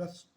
10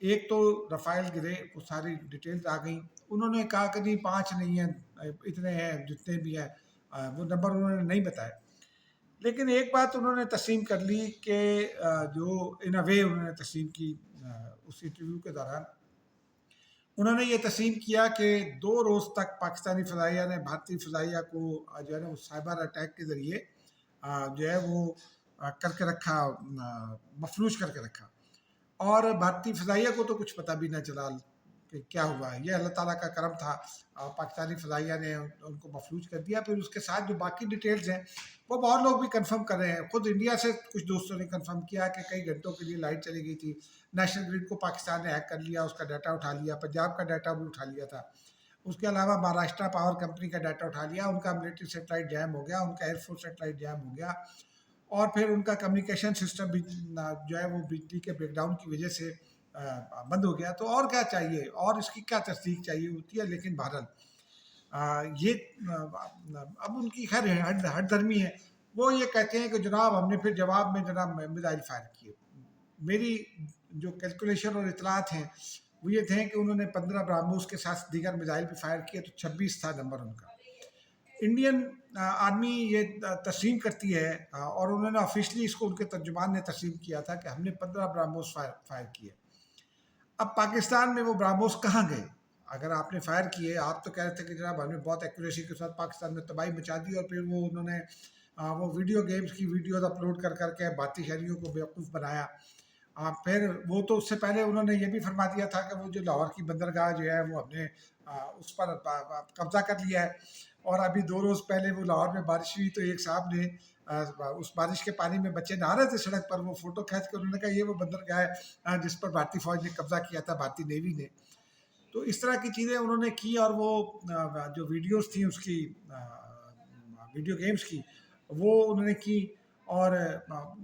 ایک تو رفائل گرے، وہ ساری ڈیٹیلز آ گئیں، انہوں نے کہا کہ نہیں 5 نہیں ہیں، اتنے ہیں جتنے بھی ہیں، وہ نمبر انہوں نے نہیں بتائے، لیکن ایک بات انہوں نے تسلیم کر لی کہ جو ان اے وے انہوں نے تسلیم کی اس انٹرویو کے دوران، انہوں نے یہ تسلیم کیا کہ 2 روز تک پاکستانی فضائیہ نے بھارتی فضائیہ کو جو ہے نا وہ سائبر اٹیک کے ذریعے جو ہے وہ کر کے رکھا، مفلوج کر کے رکھا، اور بھارتی فضائیہ کو تو کچھ پتہ بھی نہ چلا کہ کیا ہوا ہے، یہ اللہ تعالیٰ کا کرم تھا، پاکستانی فضائیہ نے ان کو مفلوج کر دیا۔ پھر اس کے ساتھ جو باقی ڈیٹیلز ہیں وہ بہت لوگ بھی کنفرم کر رہے ہیں، خود انڈیا سے کچھ دوستوں نے کنفرم کیا کہ کئی گھنٹوں کے لیے لائٹ چلی گئی تھی، نیشنل گریڈ کو پاکستان نے ہیک کر لیا، اس کا ڈیٹا اٹھا لیا، پنجاب کا ڈیٹا بھی اٹھا لیا تھا، اس کے علاوہ مہاراشٹرا پاور کمپنی کا ڈیٹا اٹھا لیا، ان کا ملٹری سیٹلائٹ جیم ہو گیا، ان کا ایئر فورس سیٹلائٹ جیم ہو گیا، اور پھر ان کا کمیونیکیشن سسٹم بھی جو ہے وہ بجلی کے بریک ڈاؤن کی وجہ سے بند ہو گیا۔ تو اور کیا چاہیے، اور اس کی کیا تصدیق چاہیے ہوتی ہے، لیکن بہرحال یہ اب ان کی خیر ہٹ دھرمی ہے، وہ یہ کہتے ہیں کہ جناب ہم نے پھر جواب میں جناب میزائل فائر کیے۔ میری جو کیلکولیشن اور اطلاعات ہیں وہ یہ تھے کہ انہوں نے 15 براموس کے ساتھ دیگر میزائل بھی فائر کیے، تو 26 تھا نمبر ان کا۔ انڈین آرمی یہ تسلیم کرتی ہے، اور انہوں نے آفیشلی اس کو ان کے ترجمان نے تسلیم کیا تھا کہ ہم نے 15 براموس فائر کیے۔ اب پاکستان میں وہ براموس کہاں گئے؟ اگر آپ نے فائر کیے، آپ تو کہہ رہے تھے کہ جناب ہم نے بہت ایکوریسی کے ساتھ پاکستان میں تباہی مچا دی، اور پھر وہ انہوں نے وہ ویڈیو گیمز کی ویڈیوز اپلوڈ کر کر کے بھارتی شہریوں کو بیوقوف بنایا۔ پھر وہ تو اس سے پہلے انہوں نے یہ بھی فرما دیا تھا کہ وہ جو لاہور کی بندرگاہ جو ہے وہ ہم نے اس پر قبضہ کر لیا ہے، اور ابھی 2 روز پہلے وہ لاہور میں بارش ہوئی تو ایک صاحب نے اس بارش کے پانی میں بچے نہا رہے تھے سڑک پر، وہ فوٹو کھینچ کے انہوں نے کہا یہ وہ بندرگاہ ہے جس پر بھارتی فوج نے قبضہ کیا تھا، بھارتی نیوی نے۔ تو اس طرح کی چیزیں انہوں نے کی، اور وہ جو ویڈیوز تھیں اس کی ویڈیو گیمز کی وہ انہوں نے کی، اور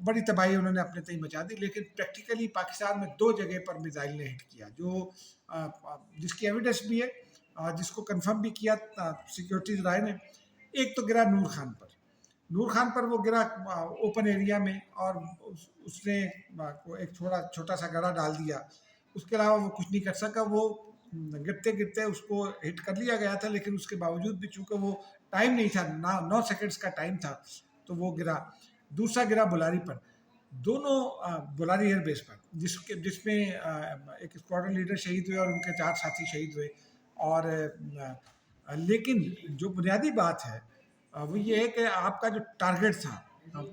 بڑی تباہی انہوں نے اپنے تئیں مچا دی۔ لیکن پریکٹیکلی پاکستان میں 2 جگہ پر میزائل نے ہٹ کیا، جو جس کی ایویڈنس بھی ہے، جس کو کنفرم بھی کیا سیکیورٹی ذرائع نے۔ ایک تو گرا نور خان پر، نور خان پر وہ گرا اوپن ایریا میں، اور اس نے ایک چھوٹا سا گڑھا ڈال دیا، اس کے علاوہ وہ کچھ نہیں کر سکا۔ وہ گرتے گرتے اس کو ہٹ کر لیا گیا تھا، لیکن اس کے باوجود بھی چونکہ وہ ٹائم نہیں تھا، 9 سیکنڈز کا ٹائم تھا، تو وہ گرا۔ دوسرا گرا بولاری پر، دونوں بولاری ایئر بیس پر، جس میں ایک اسکواڈرن لیڈر شہید ہوئے اور ان کے 4 ساتھی شہید ہوئے۔ اور لیکن جو بنیادی بات ہے وہ یہ ہے کہ آپ کا جو ٹارگٹ تھا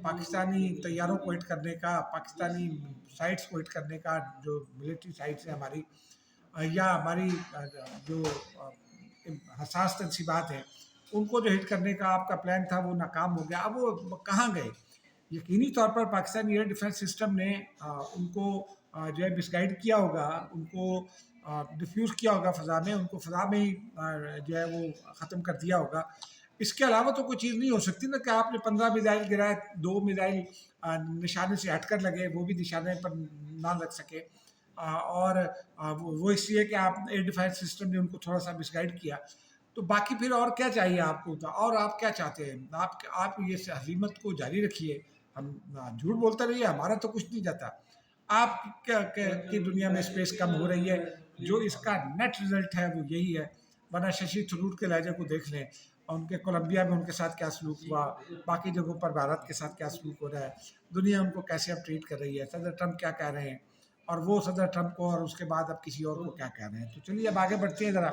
پاکستانی طیاروں کو ہٹ کرنے کا، پاکستانی سائٹس کو ہٹ کرنے کا، جو ملٹری سائٹس ہیں ہماری، یا ہماری جو حساس تنصیبات ہیں ان کو جو ہٹ کرنے کا آپ کا پلان تھا وہ ناکام ہو گیا۔ اب وہ کہاں گئے؟ یقینی طور پر پاکستانی ایئر ڈیفنس سسٹم نے ان کو جو ہے مس گائیڈ کیا ہوگا، ان کو ڈیفیوز کیا ہوگا فضا میں، ان کو فضا میں ہی جو ہے وہ ختم کر دیا ہوگا۔ اس کے علاوہ تو کوئی چیز نہیں ہو سکتی نا، کہ آپ نے 15 میزائل گرائے، 2 میزائل نشانے سے ہٹ کر لگے، وہ بھی نشانے پر نہ لگ سکے، اور وہ اس لیے کہ آپ ایئر ڈیفنس سسٹم نے ان کو تھوڑا سا مس گائیڈ کیا۔ تو باقی پھر اور کیا چاہیے آپ کو، اور آپ کیا چاہتے ہیں؟ آپ یہ حزیمت کو جاری رکھیے، ہم جھوٹ بولتے رہیے، ہمارا تو کچھ نہیں جاتا۔ آپ کی دنیا میں اسپیس کم ہو رہی ہے، جو اس کا نیٹ رزلٹ ہے وہ یہی ہے۔ ورنہ ششی تھرور کے لہجے کو دیکھ لیں، اور ان کے کولمبیا میں ان کے ساتھ کیا سلوک ہوا، باقی جگہوں پر بھارت کے ساتھ کیا سلوک ہو رہا ہے، دنیا ان کو کیسے اب ٹریٹ کر رہی ہے، صدر ٹرمپ کیا کہہ رہے ہیں، اور وہ صدر ٹرمپ کو اور اس کے بعد اب کسی اور کو کیا کہہ رہے ہیں۔ تو چلیے اب آگے بڑھتے ہیں ذرا۔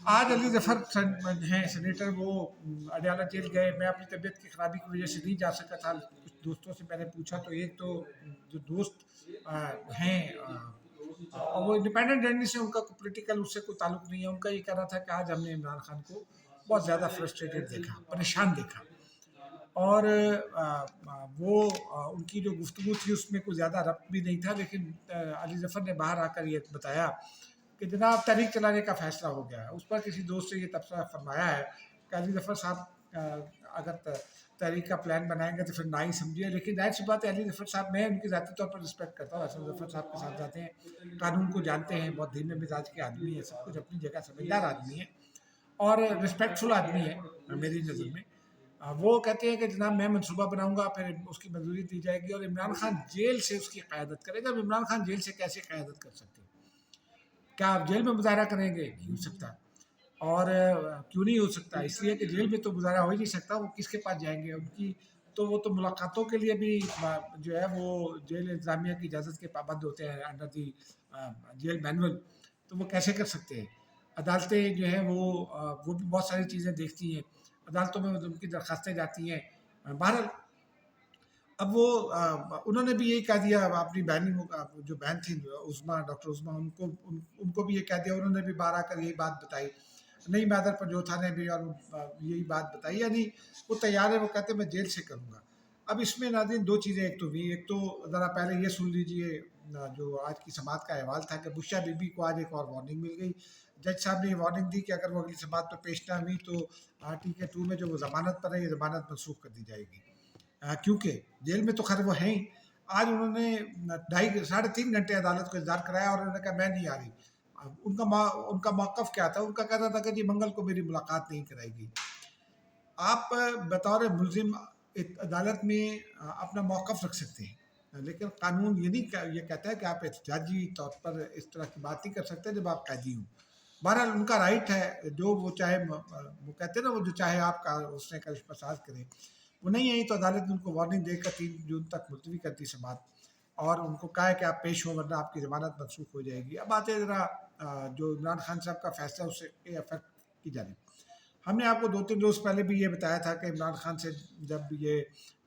آج علی ظفر ہیں سینیٹر، وہ اڈیالہ جیل گئے۔ میں اپنی طبیعت کی خرابی کی وجہ سے نہیں جا سکا تھا، کچھ دوستوں سے میں نے پوچھا تو ایک تو جو دوست ہیں اور وہ انڈیپینڈنٹ رہنے سے ان کا پولیٹیکل اس سے کوئی تعلق نہیں ہے، ان کا یہ کہنا تھا کہ آج ہم نے عمران خان کو بہت زیادہ فرسٹریٹڈ دیکھا، پریشان دیکھا، اور وہ ان کی جو گفتگو تھی اس میں کوئی زیادہ ربط بھی نہیں تھا، لیکن علی ظفر نے باہر آ کر یہ بتایا کہ جناب تحریک چلانے کا فیصلہ ہو گیا ہے۔ اس پر کسی دوست سے یہ تبصرہ فرمایا ہے کہ علی ظفر صاحب اگر تحریک کا پلان بنائیں گے تو پھر نہ ہی سمجھیے، لیکن ظاہر سی بات ہے علی ظفر صاحب، میں ان کی ذاتی طور پر رسپیکٹ کرتا ہوں، علی ظفر صاحب کے ساتھ جاتے ہیں، قانون کو جانتے ہیں، بہت دھیمے مزاج کے آدمی ہیں، سب کچھ اپنی جگہ سمجھدار آدمی ہیں، اور رسپیکٹفل آدمی ہے میری نظر میں۔ وہ کہتے ہیں کہ جناب میں منصوبہ بناؤں گا، پھر اس کی منظوری دی جائے گی، اور عمران خان جیل سے اس کی قیادت کرے گا۔ اب عمران خان جیل سے کیسے قیادت کر سکتے ہیں؟ کیا آپ جیل میں مظاہرہ کریں گے؟ نہیں ہو سکتا۔ اور کیوں نہیں ہو سکتا؟ اس لیے کہ جیل میں تو مظاہرہ ہو ہی نہیں سکتا، وہ کس کے پاس جائیں گے؟ ان کی تو وہ تو ملاقاتوں کے لیے بھی جو ہے وہ جیل انتظامیہ کی اجازت کے پابند ہوتے ہیں انڈر دی جیل مینول، تو وہ کیسے کر سکتے ہیں؟ عدالتیں جو ہیں وہ بھی بہت ساری چیزیں دیکھتی ہیں، عدالتوں میں ان کی درخواستیں جاتی ہیں۔ بہرحال اب وہ انہوں نے بھی یہی کہہ دیا اپنی جو بہن تھی عظمیٰ، ڈاکٹر عظمیٰ، ان کو بھی یہ کہہ دیا، انہوں نے بھی باہر آ کر یہی بات بتائی، نئی میدر پنجوتھا نے بھی، اور یہی بات بتائی، یعنی وہ تیار ہے، وہ کہتے ہیں میں جیل سے کروں گا۔ اب اس میں ناظرین دو چیزیں، ایک تو ذرا پہلے یہ سن لیجئے جو آج کی سماعت کا احوال تھا کہ بشرا بی بی کو آج ایک اور وارننگ مل گئی۔ جج صاحب نے یہ وارننگ دی کہ اگر وہ اگلی سماعت پہ پیش نہ ہوئی تو آرٹیکل 2 میں جو وہ ضمانت پر ہے، یہ ضمانت منسوخ کر دی جائے گی، کیونکہ جیل میں تو خیر وہ ہیں ہی۔ آج انہوں نے 3.5 گھنٹے عدالت کو انتظار کرایا، اور انہوں نے کہا میں نہیں آ رہی۔ ان کا موقف کیا تھا؟ ان کا کہنا تھا کہ جی منگل کو میری ملاقات نہیں کرائے گی۔ آپ بطور ملزم عدالت میں اپنا موقف رکھ سکتے ہیں، لیکن قانون یہ کہتا ہے کہ آپ احتجاجی طور پر اس طرح کی بات نہیں کر سکتے جب آپ قیدی ہوں۔ بہرحال ان کا رائٹ ہے، جو وہ چاہے، وہ کہتے ہیں نا، وہ جو چاہے آپ کا اس نے کرشمہ ساز کرے۔ وہ نہیں آئی تو عدالت نے ان کو وارننگ دے کر 3 جون تک ملتوی کر دی سماعت، اور ان کو کہا ہے کہ آپ پیش ہوں ورنہ آپ کی ضمانت منسوخ ہو جائے گی۔ اب آتے ہیں ذرا جو عمران خان صاحب کا فیصلہ اس سے افیکٹ کی جانب۔ ہم نے آپ کو 2-3 روز پہلے بھی یہ بتایا تھا کہ عمران خان سے جب یہ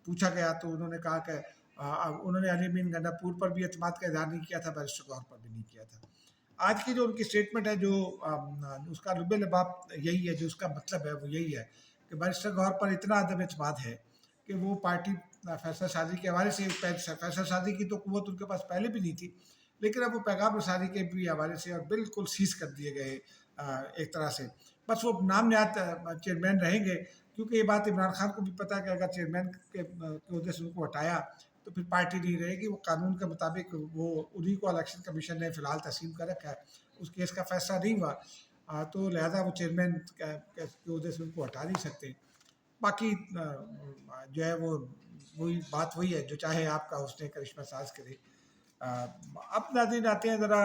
پوچھا گیا تو انہوں نے کہا کہ انہوں نے علی امین گنڈاپور پر بھی اعتماد کا اظہار نہیں کیا تھا، بیرسٹر گوہر پر بھی نہیں کیا تھا۔ آج کی جو ان کی سٹیٹمنٹ ہے، جو اس کا لب لباب یہی ہے، جو اس کا مطلب ہے وہ یہی ہے کہ بیرسٹر گوہر پر اتنا عدم اعتماد ہے کہ وہ پارٹی فیصلہ سازی کے حوالے سے، فیصلہ سازی کی تو قوت ان کے پاس پہلے بھی نہیں تھی، لیکن اب وہ پیغام رسانی کے بھی حوالے سے اور بالکل سیز کر دیے گئے ایک طرح سے۔ بس وہ نام نہاد چیئرمین رہیں گے، کیونکہ یہ بات عمران خان کو بھی پتہ ہے کہ اگر چیئرمین کے عہدے سے ان کو ہٹایا تو پھر پارٹی نہیں رہے گی۔ وہ قانون کے مطابق وہ انہی کو الیکشن کمیشن نے فی الحال تسلیم کر رکھا ہے، اس کیس کا فیصلہ نہیں ہوا، تو لہذا وہ چیئرمین کے عہدے سے ان کو ہٹا نہیں سکتے۔ باقی جو ہے وہ وہی ہے، جو چاہے آپ کا حسن کرشمہ ساز کرے۔ اب ناظرین آتے ہیں ذرا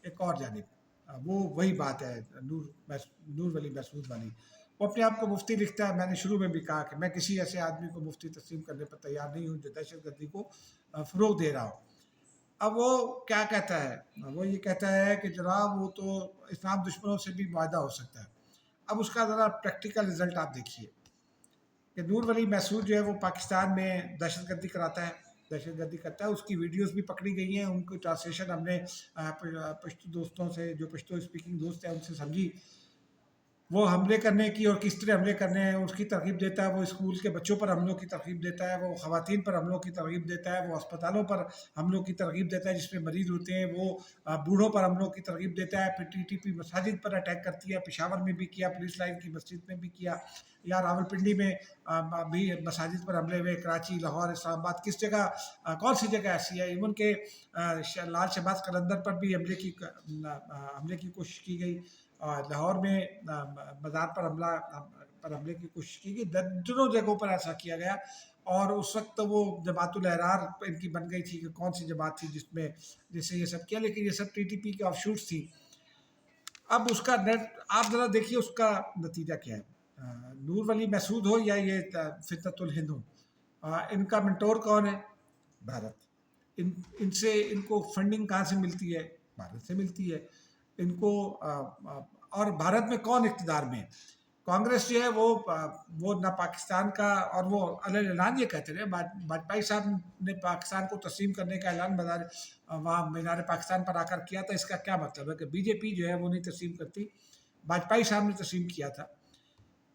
ایک اور جانب، وہی بات ہے نور ولی محسود والی۔ وہ اپنے آپ کو مفتی لکھتا ہے، میں نے شروع میں بھی کہا کہ میں کسی ایسے آدمی کو مفتی تسلیم کرنے پر تیار نہیں ہوں جو دہشت گردی کو فروغ دے رہا ہو۔ اب وہ کیا کہتا ہے؟ وہ یہ کہتا ہے کہ جناب وہ تو اسلام دشمنوں سے بھی معاہدہ ہو سکتا ہے۔ اب اس کا ذرا پریکٹیکل رزلٹ آپ دیکھیے کہ نور ولی محسود جو ہے وہ پاکستان میں دہشت گردی کراتا ہے، دہشت گردی کرتا ہے۔ اس کی ویڈیوز بھی پکڑی گئی ہیں، ان کی ٹرانسلیشن ہم نے پشتو دوستوں سے، جو پشتو اسپیکنگ دوست ہیں، ان سے سمجھی۔ وہ حملے کرنے کی اور کس طرح حملے کرنے ہیں اس کی ترغیب دیتا ہے۔ وہ اسکول کے بچوں پر حملوں کی ترغیب دیتا ہے، وہ خواتین پر حملوں کی ترغیب دیتا ہے، وہ اسپتالوں پر حملوں کی ترغیب دیتا ہے جس میں مریض ہوتے ہیں، وہ بوڑھوں پر حملوں کی ترغیب دیتا ہے۔ پھر ٹی ٹی پی مساجد پر اٹیک کرتی ہے، پشاور میں بھی کیا، پولیس لائن کی مسجد میں بھی کیا، یا راولپنڈی میں بھی مساجد پر حملے ہوئے، کراچی، لاہور، اسلام آباد، کس جگہ کون سی جگہ ایسی ہے؟ ایون کہ لال شہباز قلندر پر بھی حملے کی کوشش کی گئی، لاہور میں مزار پر حملے کی کوشش کی گئی، درجنوں جگہوں پر ایسا کیا گیا۔ اور اس وقت وہ جماعت الاحرار ان کی بن گئی تھی کہ کون سی جماعت تھی جس سے یہ سب کیا، لیکن یہ سب ٹی ٹی پی کے آف شوٹس تھی۔ اب اس کا آپ ذرا دیکھیے اس کا نتیجہ کیا ہے۔ نور ولی محسود ہو یا یہ فتنۃ الہند ہو، ان کا منٹور کون ہے؟ بھارت۔ ان کو فنڈنگ کہاں سے ملتی ہے؟ بھارت سے ملتی ہے ان کو۔ اور بھارت میں کون اقتدار میں ہے؟ کانگریس جو ہے وہ نہ پاکستان کا، اور وہ اعلان یہ کہتے رہے، واجپئی صاحب نے پاکستان کو تسلیم کرنے کا اعلان وہاں مینار پاکستان پر آ کر کیا تھا۔ اس کا کیا مطلب ہے کہ بی جے پی جو ہے وہ نہیں تسلیم کرتی، واجپئی صاحب نے تسلیم کیا تھا۔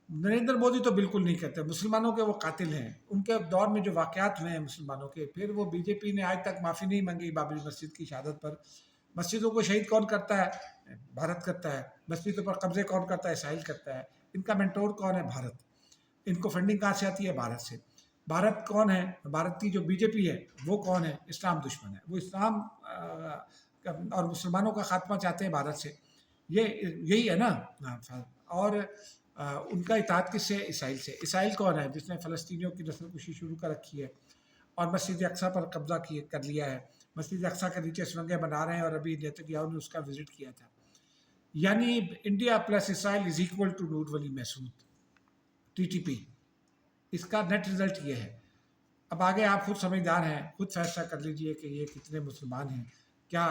نریندر مودی تو بالکل نہیں کرتے، مسلمانوں کے وہ قاتل ہیں، ان کے دور میں جو واقعات ہوئے ہیں مسلمانوں کے، پھر وہ بی جے پی نے آج تک معافی نہیں مانگی بابری مسجد کی شہادت پر۔ مسجدوں کو شہید کون کرتا ہے؟ بھارت کرتا ہے۔ مسجدوں پر قبضے کون کرتا ہے؟ اسرائیل کرتا ہے۔ ان کا مینٹور کون ہے؟ بھارت۔ ان کو فنڈنگ کہاں سے آتی ہے؟ بھارت سے۔ بھارت کون ہے؟ بھارت کی جو بی جے پی ہے وہ کون ہے؟ اسلام دشمن ہے، وہ اسلام اور مسلمانوں کا خاتمہ چاہتے ہیں بھارت سے، یہی ہے نا۔ اور ان کا اطاعت کس سے؟ اسرائیل سے. اسرائیل کون ہے؟ جس نے فلسطینیوں کی نسل کشی شروع کر رکھی ہے اور مسجد اقصیٰ پر قبضہ کر لیا ہے. مسجد اقصیٰ کے نیچے سرنگیں بنا رہے ہیں، اور ابھی نیتنیاہو نے اس کا وزٹ کیا تھا. یعنی India plus Israel is equal to Noor Wali Mehsud, TTP. اس کا نیٹ رزلٹ یہ ہے. اب آگے آپ خود سمجھدار ہیں، خود فیصلہ کر لیجئے کہ یہ کتنے مسلمان ہیں، کیا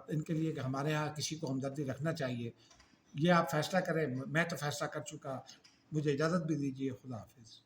ان کے لیے ہمارے ہاں کسی کو ہمدردی رکھنا چاہیے. یہ آپ فیصلہ کریں. میں تو فیصلہ کر چکا. مجھے اجازت بھی دیجیے. خدا حافظ.